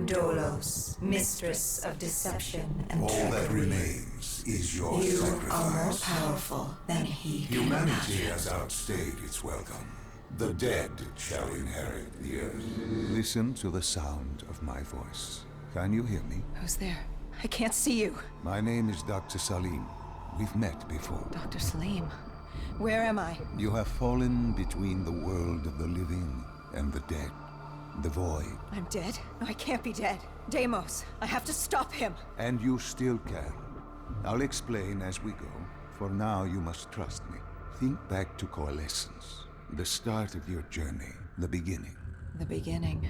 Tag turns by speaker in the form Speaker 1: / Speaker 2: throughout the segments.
Speaker 1: Dolos, mistress of deception and
Speaker 2: All
Speaker 1: trickery.
Speaker 2: that remains is your
Speaker 1: You
Speaker 2: sacrifice.
Speaker 1: are more powerful than he can
Speaker 2: Humanity
Speaker 1: imagine.
Speaker 2: has outstayed its welcome. The dead shall inherit the earth. Listen to the sound of my voice. Can you hear me?
Speaker 3: Who's there? I can't see you.
Speaker 2: My name is Dr. Salim. We've met before.
Speaker 3: Dr. Salim. Where am I?
Speaker 2: You have fallen between the world of the living and the dead. The void.
Speaker 3: I'm dead? No, I can't be dead. Deimos, I have to stop him.
Speaker 2: And you still can. I'll explain as we go. For now, you must trust me. Think back to Coalescence. The start of your journey. The beginning.
Speaker 3: The beginning.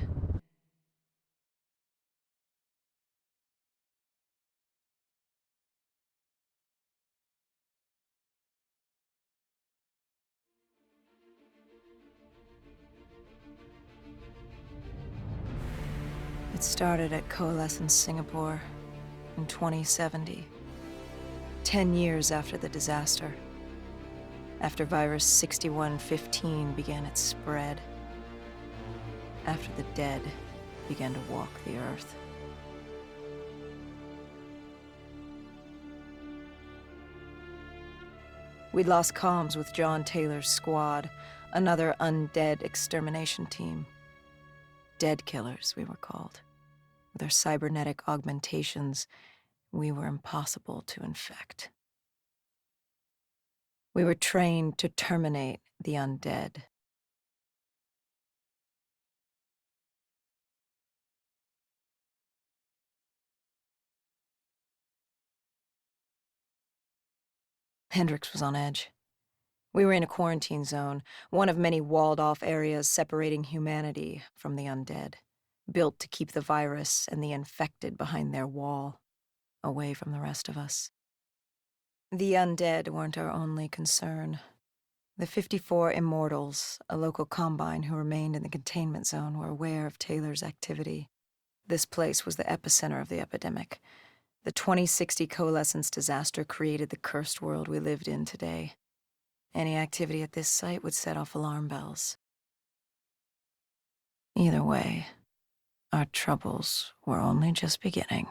Speaker 3: It started at Coalescence Singapore in 2070. 10 years after the disaster. After Virus 6115 began its spread. After the dead began to walk the earth. We'd lost comms with John Taylor's squad, another undead extermination team. Dead killers, we were called. With our cybernetic augmentations, we were impossible to infect. We were trained to terminate the undead. Hendricks was on edge. We were in a quarantine zone, one of many walled-off areas separating humanity from the undead, built to keep the virus and the infected behind their wall, away from the rest of us. The undead weren't our only concern. The 54 Immortals, a local combine who remained in the containment zone, were aware of Taylor's activity. This place was the epicenter of the epidemic. The 2060 Coalescence disaster created the cursed world we lived in today. Any activity at this site would set off alarm bells. Either way, our troubles were only just beginning.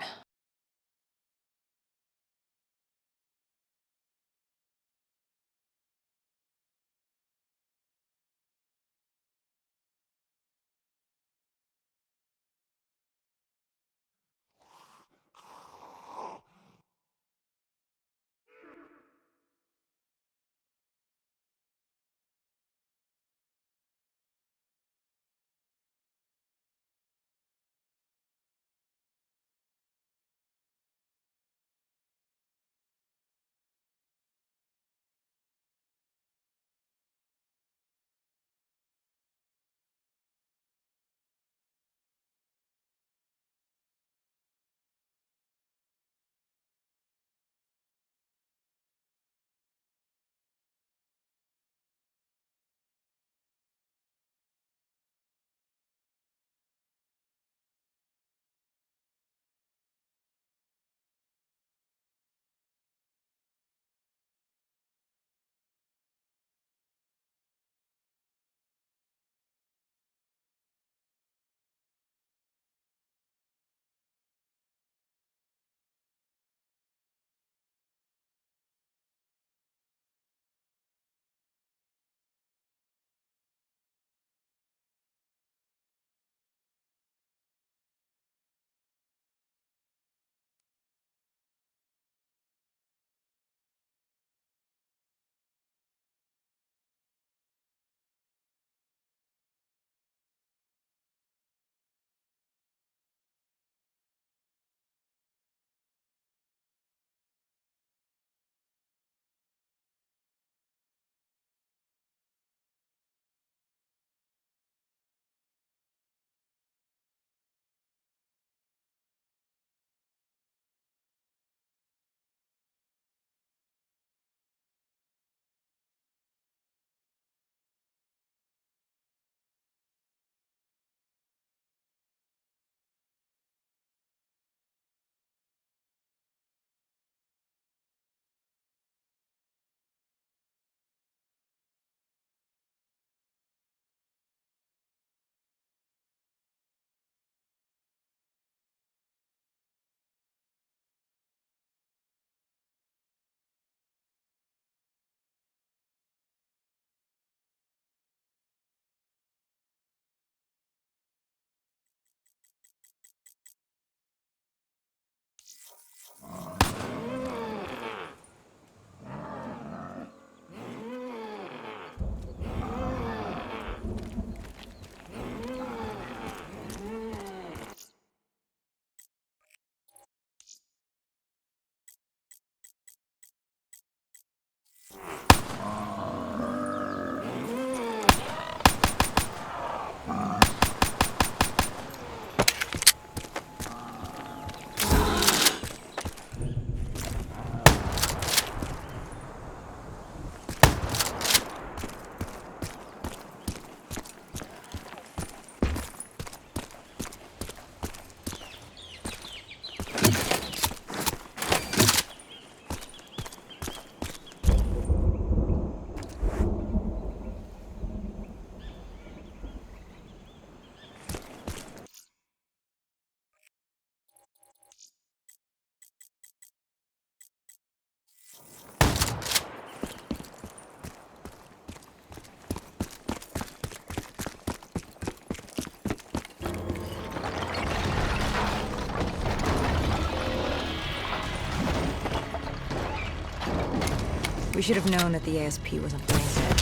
Speaker 3: We should have known that the ASP wasn't brain dead.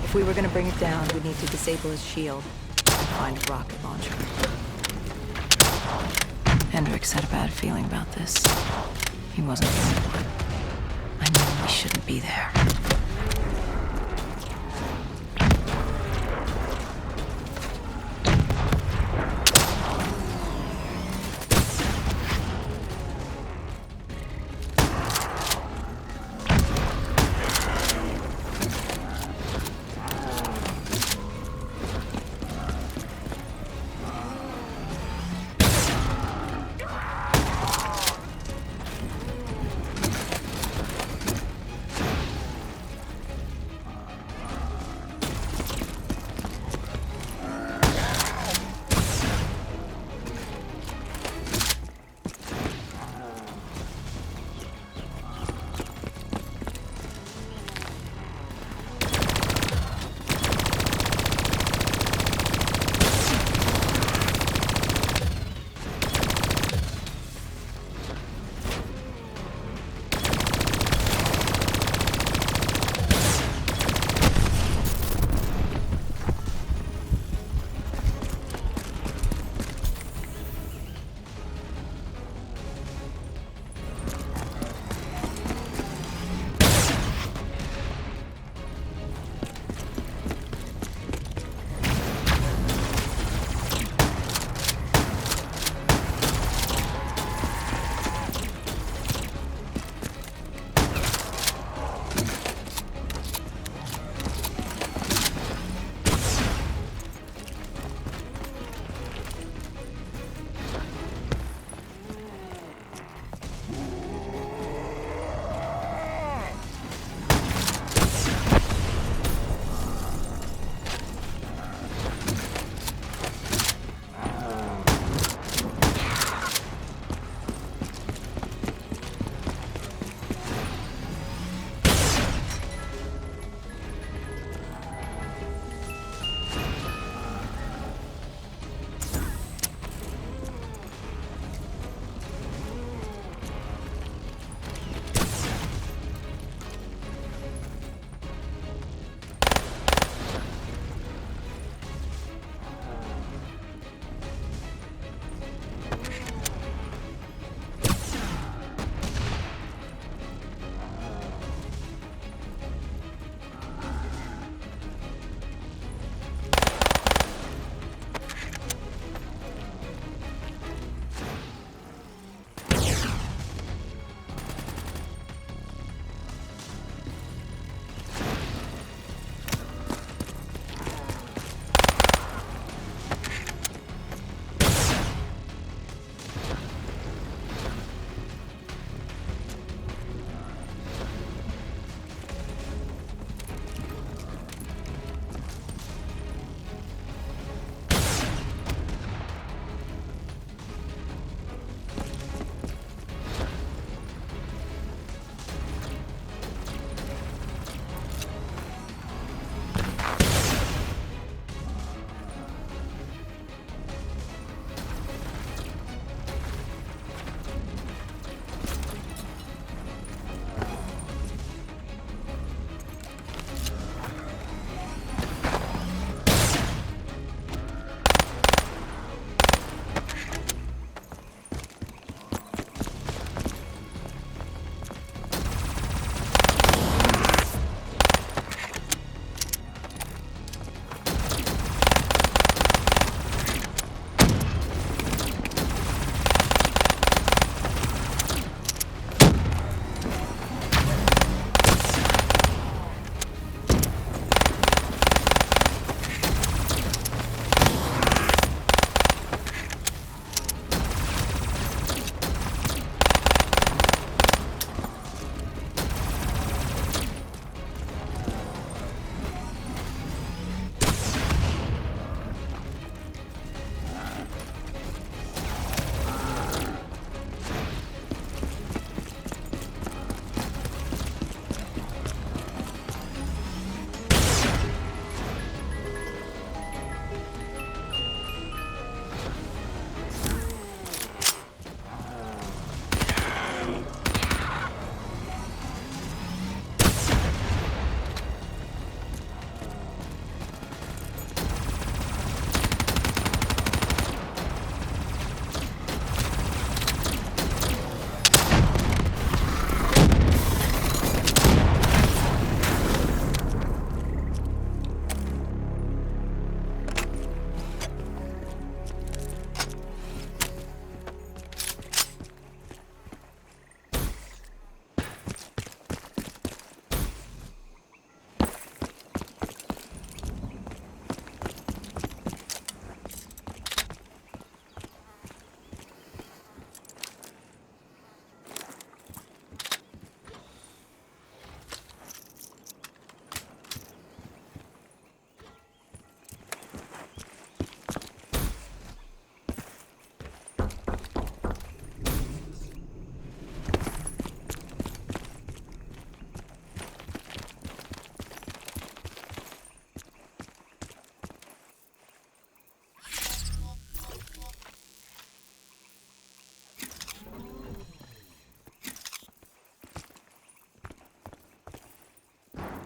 Speaker 3: If we were gonna bring it down, we'd need to disable his shield and find a rocket launcher. Hendricks had a bad feeling about this. He wasn't the only one. I knew we shouldn't be there.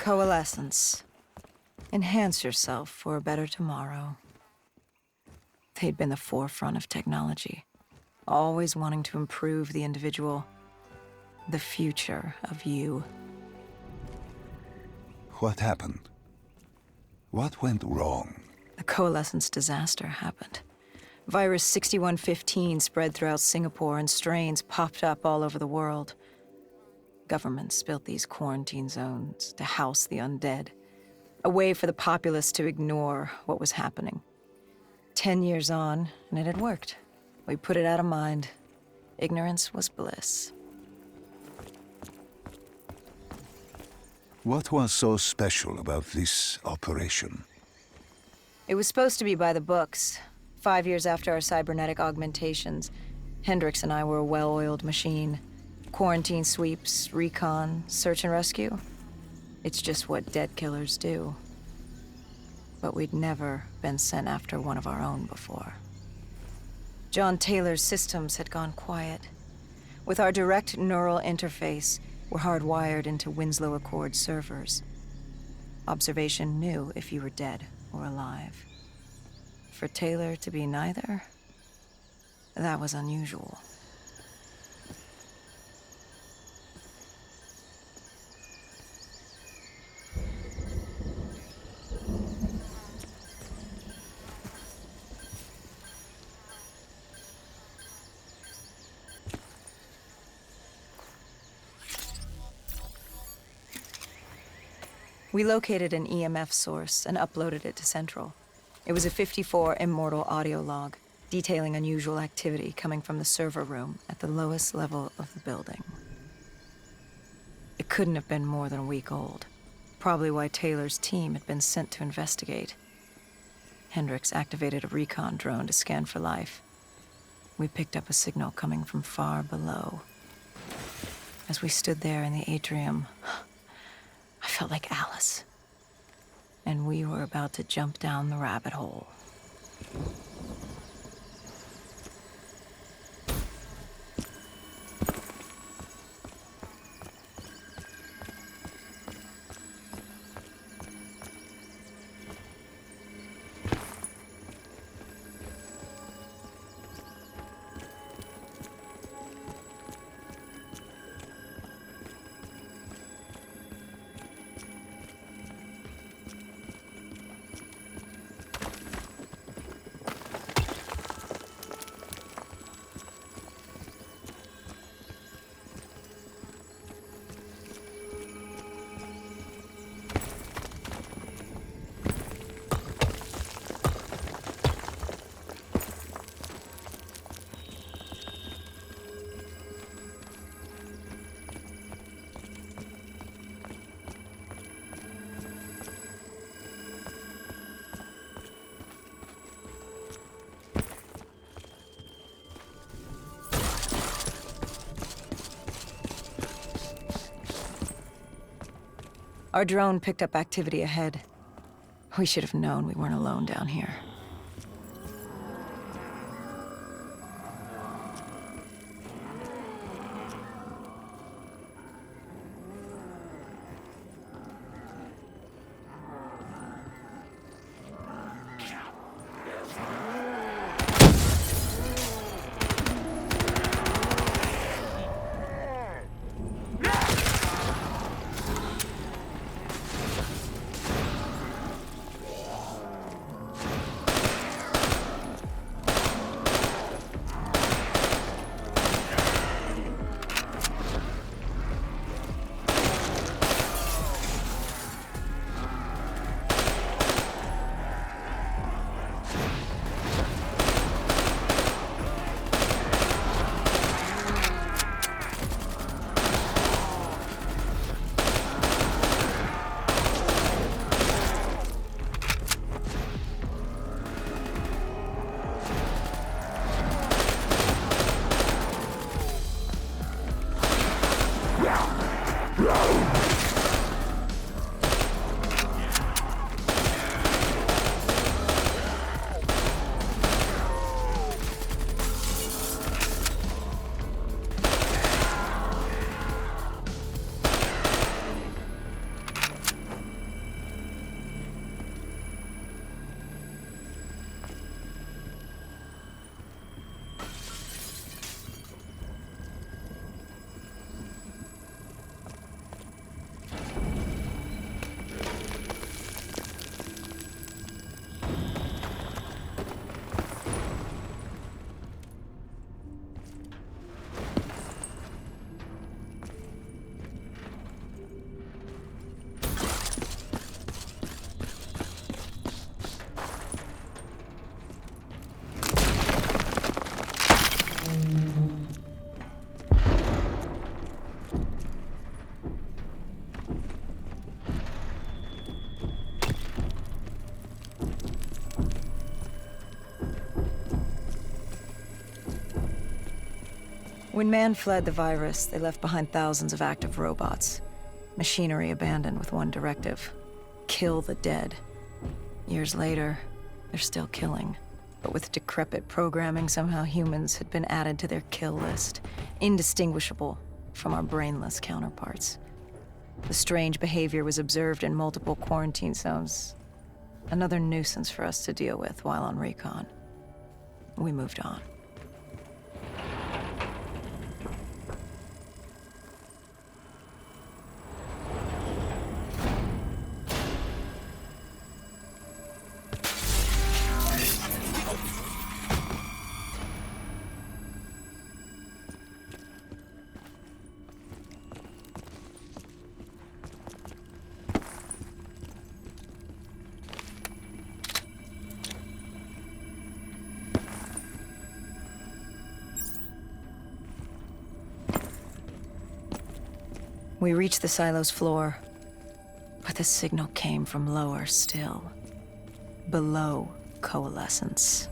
Speaker 3: Coalescence. Enhance yourself for a better tomorrow. They'd been the forefront of technology, always wanting to improve the individual, the future of you.
Speaker 2: What happened? What went wrong?
Speaker 3: The Coalescence disaster happened. Virus 6115 spread throughout Singapore and strains popped up all over the world. Governments built these quarantine zones to house the undead, a way for the populace to ignore what was happening. 10 years on, and it had worked. We put it out of mind. Ignorance was bliss.
Speaker 2: What was so special about this operation?
Speaker 3: It was supposed to be by the books. 5 years after our cybernetic augmentations, Hendricks and I were a well-oiled machine. Quarantine sweeps, recon, search and rescue. It's just what dead killers do. But we'd never been sent after one of our own before. John Taylor's systems had gone quiet. With our direct neural interface, we're hardwired into Winslow Accord servers. Observation knew if you were dead or alive. For Taylor to be neither, that was unusual. We located an EMF source and uploaded it to Central. It was a 54 immortal audio log, detailing unusual activity coming from the server room at the lowest level of the building. It couldn't have been more than a week old, probably why Taylor's team had been sent to investigate. Hendricks activated a recon drone to scan for life. We picked up a signal coming from far below. As we stood there in the atrium, I felt like Alice. And we were about to jump down the rabbit hole. Our drone picked up activity ahead. We should have known we weren't alone down here. When man fled the virus, they left behind thousands of active robots. Machinery abandoned with one directive: kill the dead. Years later, they're still killing. But with decrepit programming, somehow humans had been added to their kill list, indistinguishable from our brainless counterparts. The strange behavior was observed in multiple quarantine zones. Another nuisance for us to deal with while on recon. We moved on. We reached the silo's floor, but the signal came from lower still, below Coalescence.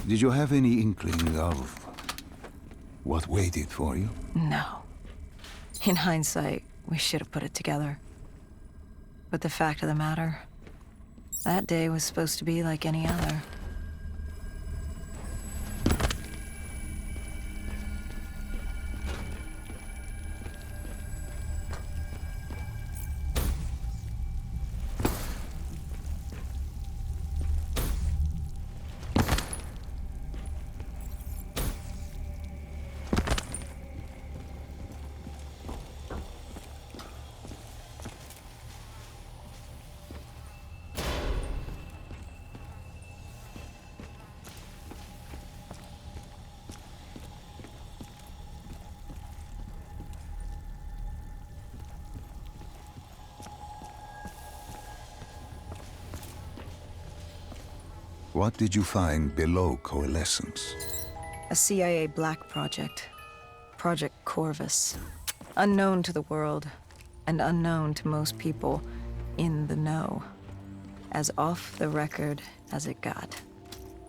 Speaker 2: Did you have any inkling of what waited for you?
Speaker 3: No. In hindsight, we should have put it together. But the fact of the matter, that day was supposed to be like any other.
Speaker 2: What did you find below Coalescence?
Speaker 3: A CIA black project. Project Corvus. Unknown to the world, and unknown to most people in the know. As off the record as it got.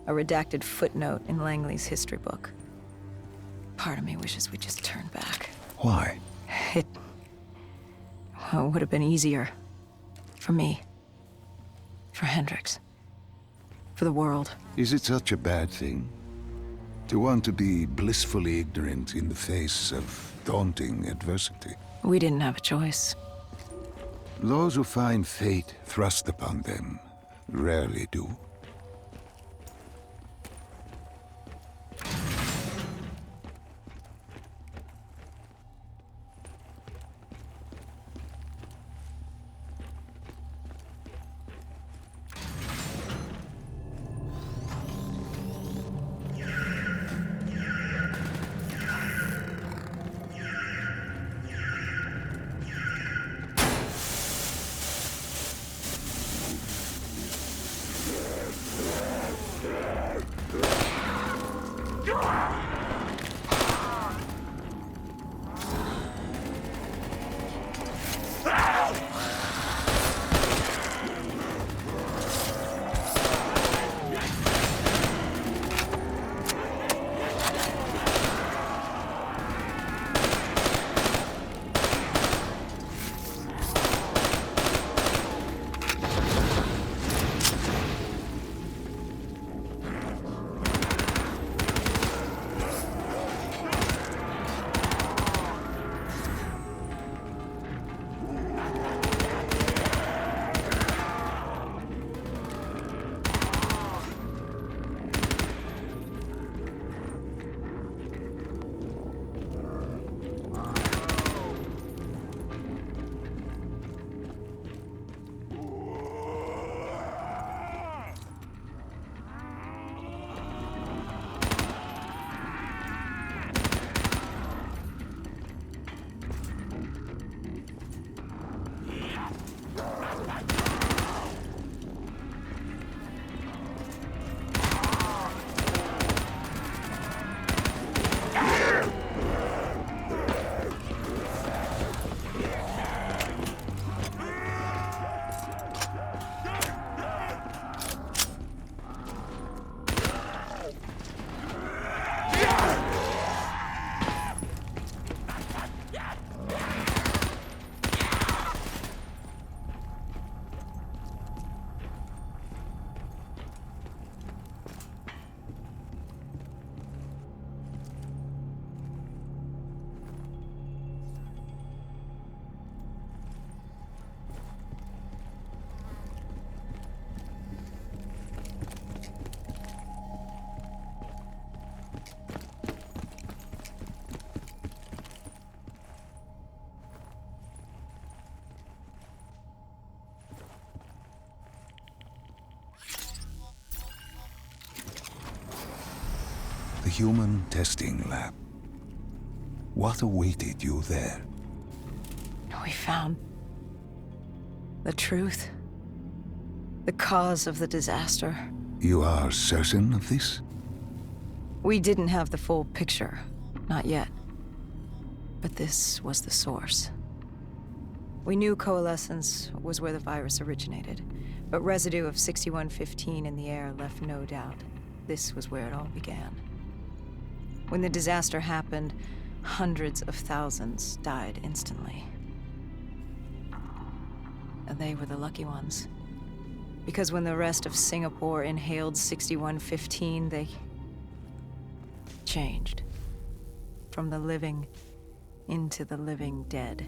Speaker 3: A redacted footnote in Langley's history book. Part of me wishes we just turned back.
Speaker 2: Why?
Speaker 3: It would have been easier. For me. For Hendricks. For the world.
Speaker 2: Is it such a bad thing? To want to be blissfully ignorant in the face of daunting adversity?
Speaker 3: We didn't have a choice.
Speaker 2: Those who find fate thrust upon them rarely do. The human testing lab. What awaited you there?
Speaker 3: We found the truth. The cause of the disaster.
Speaker 2: You are certain of this?
Speaker 3: We didn't have the full picture. Not yet. But this was the source. We knew Coalescence was where the virus originated, but residue of 6115 in the air left no doubt. This was where it all began. When the disaster happened, hundreds of thousands died instantly. And they were the lucky ones. Because when the rest of Singapore inhaled 6115, they changed. From the living into the living dead.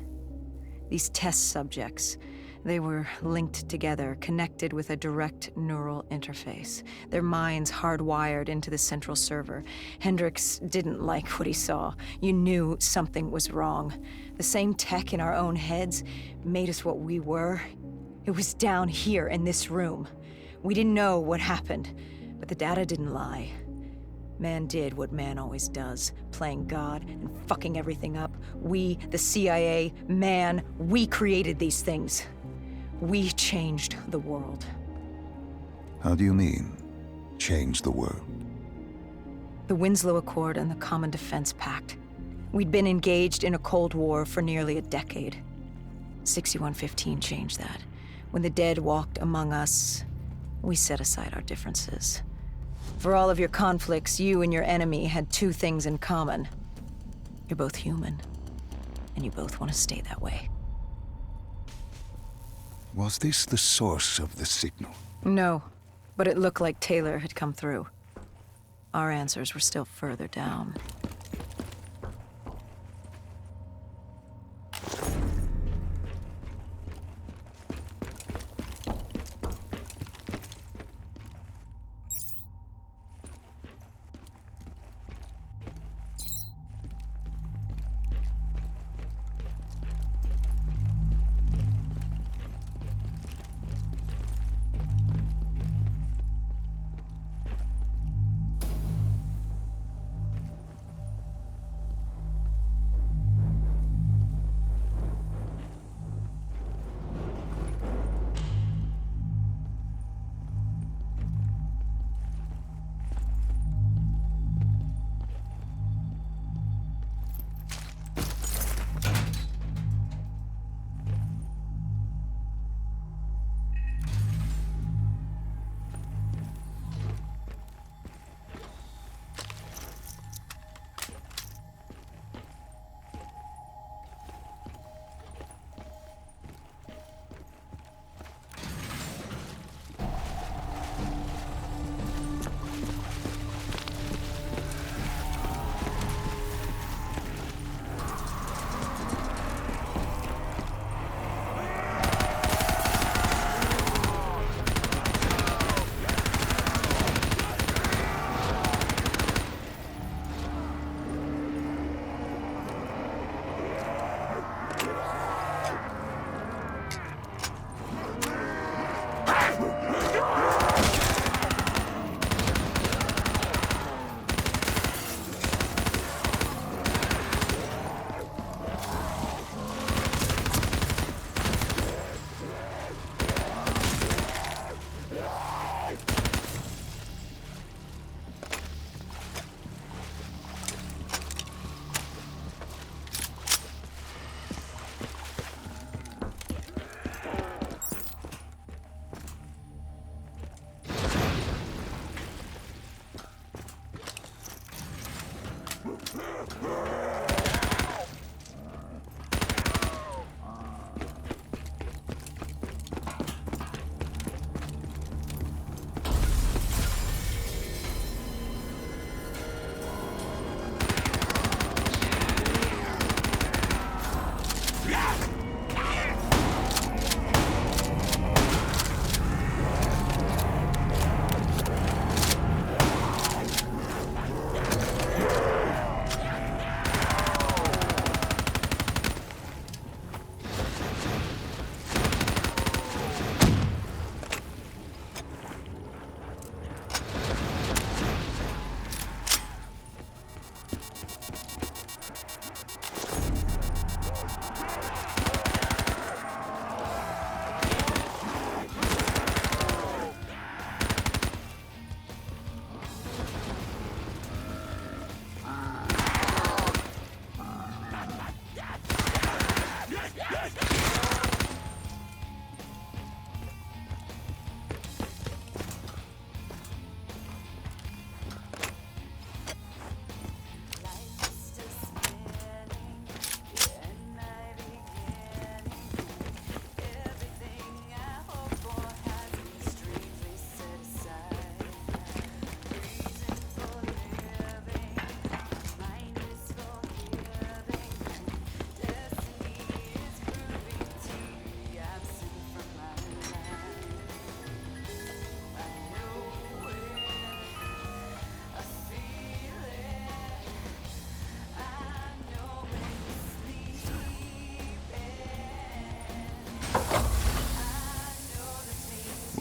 Speaker 3: These test subjects, they were linked together, connected with a direct neural interface. Their minds hardwired into the central server. Hendricks didn't like what he saw. You knew something was wrong. The same tech in our own heads made us what we were. It was down here in this room. We didn't know what happened, but the data didn't lie. Man did what man always does, playing God and fucking everything up. We, the CIA, man, we created these things. We changed the world.
Speaker 2: How do you mean, change the world?
Speaker 3: The Winslow Accord and the Common Defense Pact. We'd been engaged in a Cold War for nearly a decade. 6115 changed that. When the dead walked among us, we set aside our differences. For all of your conflicts, you and your enemy had two things in common. You're both human, and you both want to stay that way.
Speaker 2: Was this the source of the signal?
Speaker 3: No, but it looked like Taylor had come through. Our answers were still further down.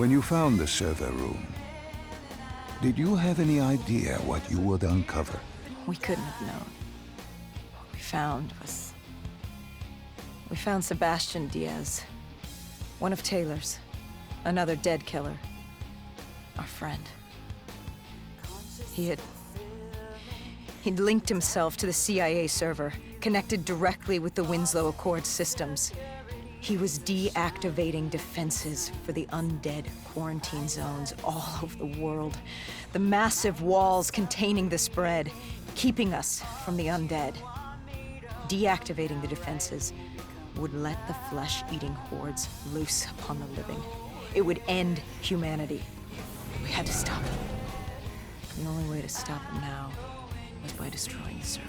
Speaker 2: When you found the server room, did you have any idea what you would uncover?
Speaker 3: We couldn't have known. What we found was... We found Sebastian Diaz. One of Taylor's. Another dead killer. Our friend. He'd linked himself to the CIA server, connected directly with the Winslow Accord systems. He was deactivating defenses for the undead quarantine zones all over the world. The massive walls containing the spread, keeping us from the undead. Deactivating the defenses would let the flesh-eating hordes loose upon the living. It would end humanity. We had to stop him. The only way to stop him now was by destroying the server.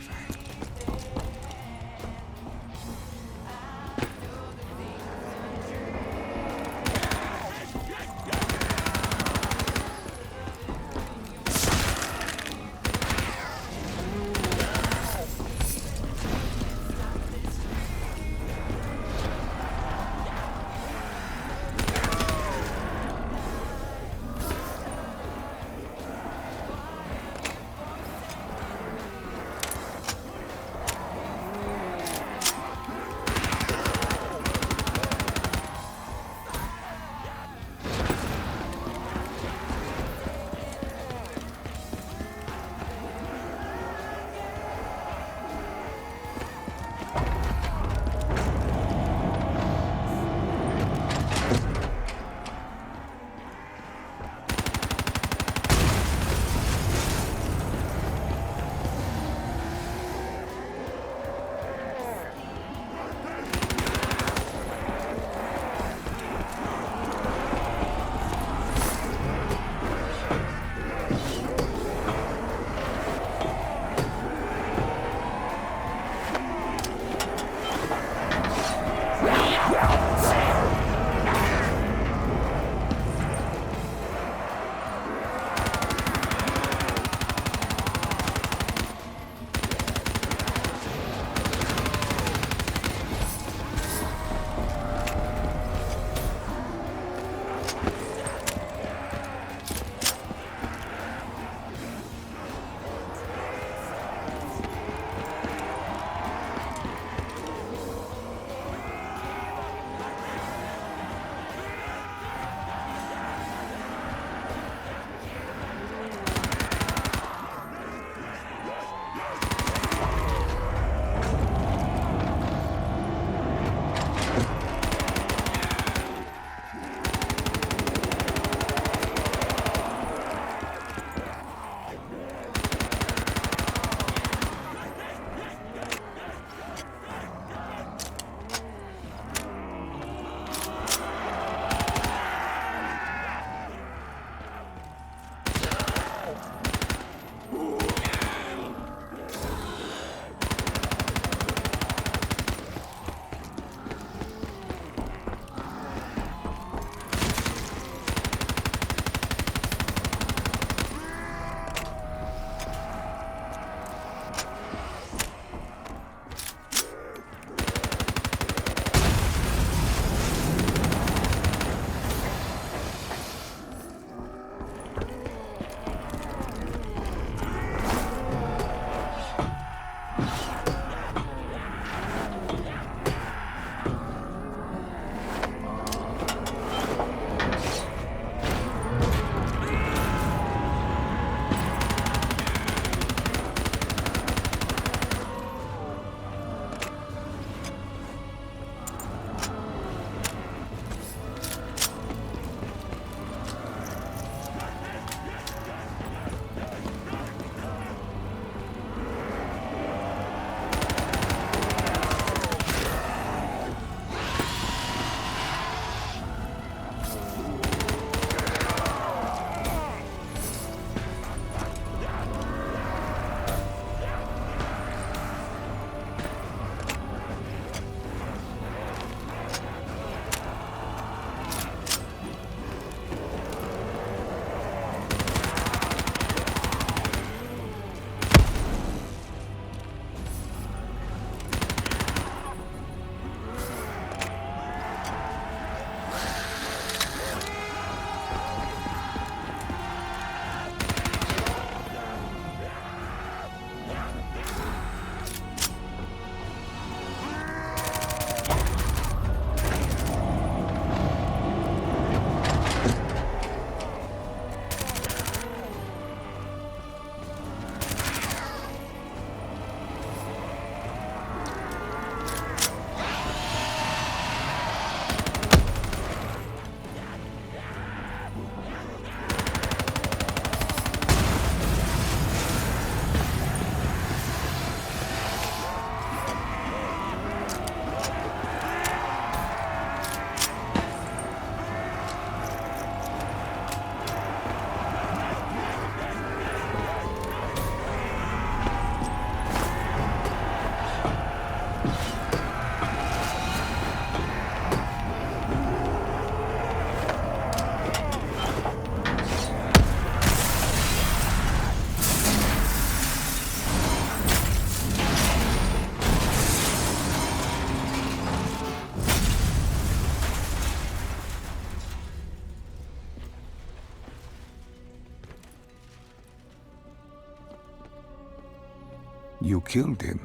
Speaker 2: You killed him.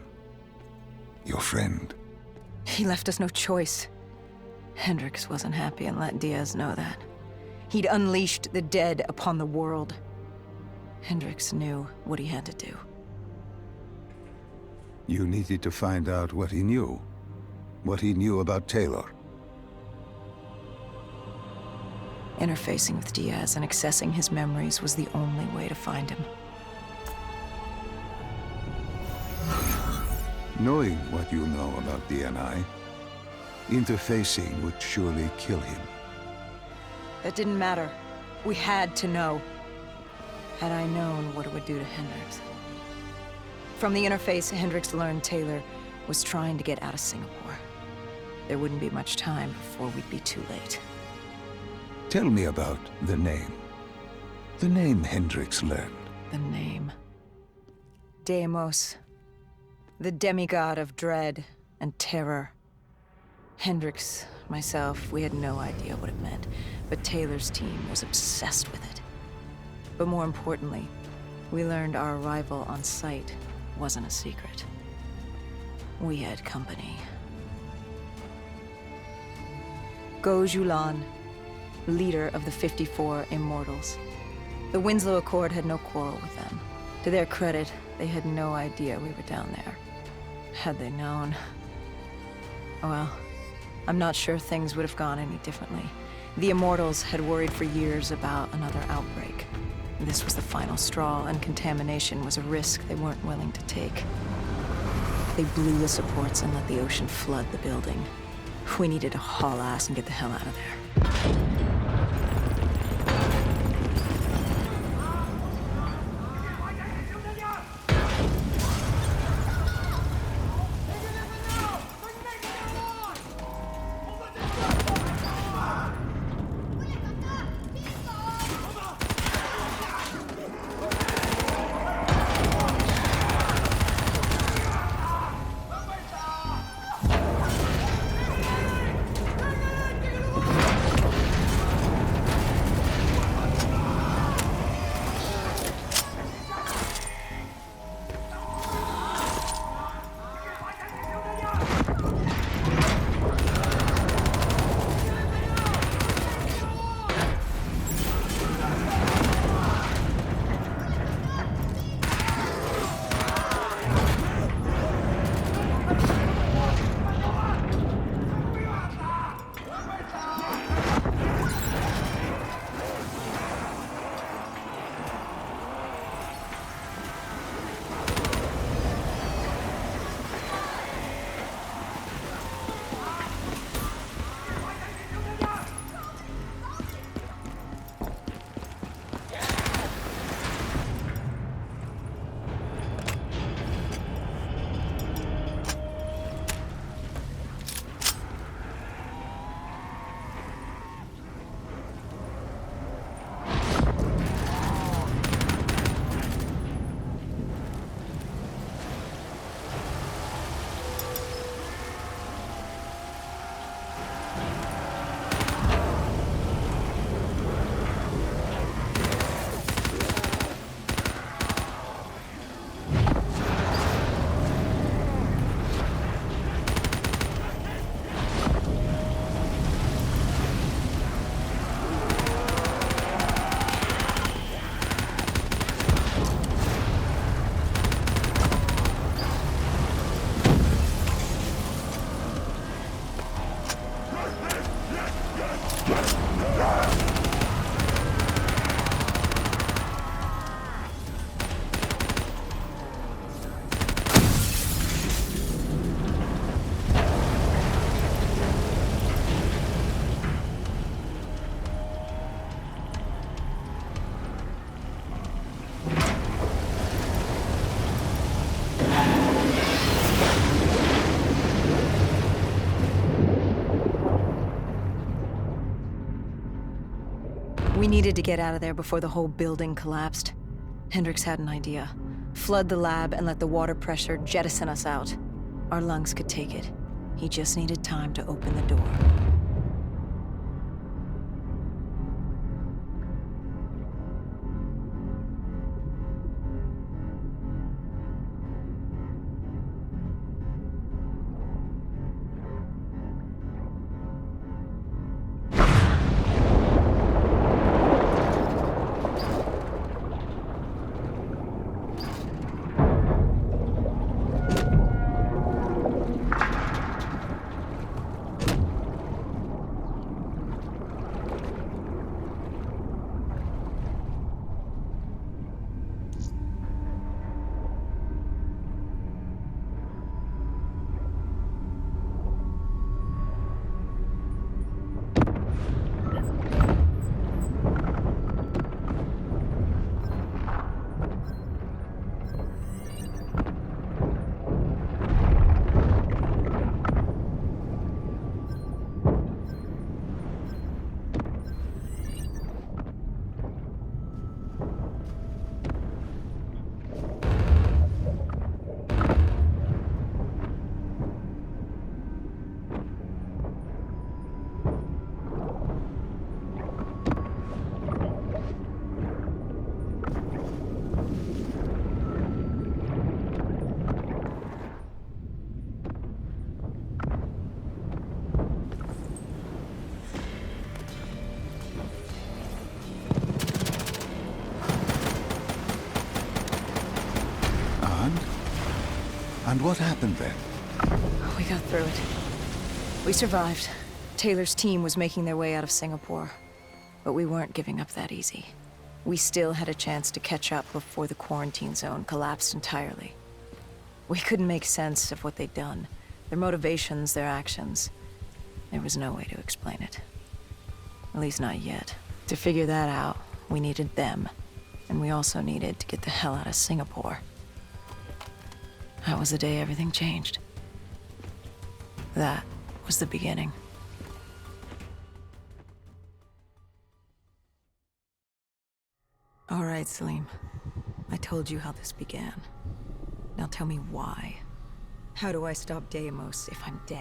Speaker 2: Your friend.
Speaker 3: He left us no choice. Hendricks wasn't happy and let Diaz know that. He'd unleashed the dead upon the world. Hendricks knew what he had to do.
Speaker 2: You needed to find out what he knew. What he knew about Taylor.
Speaker 3: Interfacing with Diaz and accessing his memories was the only way to find him.
Speaker 2: Knowing what you know about DNI, interfacing would surely kill him.
Speaker 3: That didn't matter. We had to know. Had I known what it would do to Hendricks. From the interface, Hendricks learned Taylor was trying to get out of Singapore. There wouldn't be much time before we'd be too late.
Speaker 2: Tell me about the name. The name Hendricks learned.
Speaker 3: The name. Deimos. The demigod of dread and terror. Hendricks, myself, we had no idea what it meant, but Taylor's team was obsessed with it. But more importantly, we learned our arrival on site wasn't a secret. We had company. Go Julan, leader of the 54 Immortals. The Winslow Accord had no quarrel with them. To their credit, they had no idea we were down there. Had they known... well, I'm not sure things would have gone any differently. The Immortals had worried for years about another outbreak. This was the final straw, and contamination was a risk they weren't willing to take. They blew the supports and let the ocean flood the building. We needed to haul ass and get the hell out of there. We needed to get out of there before the whole building collapsed. Hendricks had an idea. Flood the lab and let the water pressure jettison us out. Our lungs could take it. He just needed time to open the door.
Speaker 2: And what happened then?
Speaker 3: We got through it. We survived. Taylor's team was making their way out of Singapore. But we weren't giving up that easy. We still had a chance to catch up before the quarantine zone collapsed entirely. We couldn't make sense of what they'd done. Their motivations, their actions. There was no way to explain it. At least not yet. To figure that out, we needed them. And we also needed to get the hell out of Singapore. That was the day everything changed. That was the beginning. All right, Salim. I told you how this began. Now tell me why. How do I stop Deimos if I'm dead?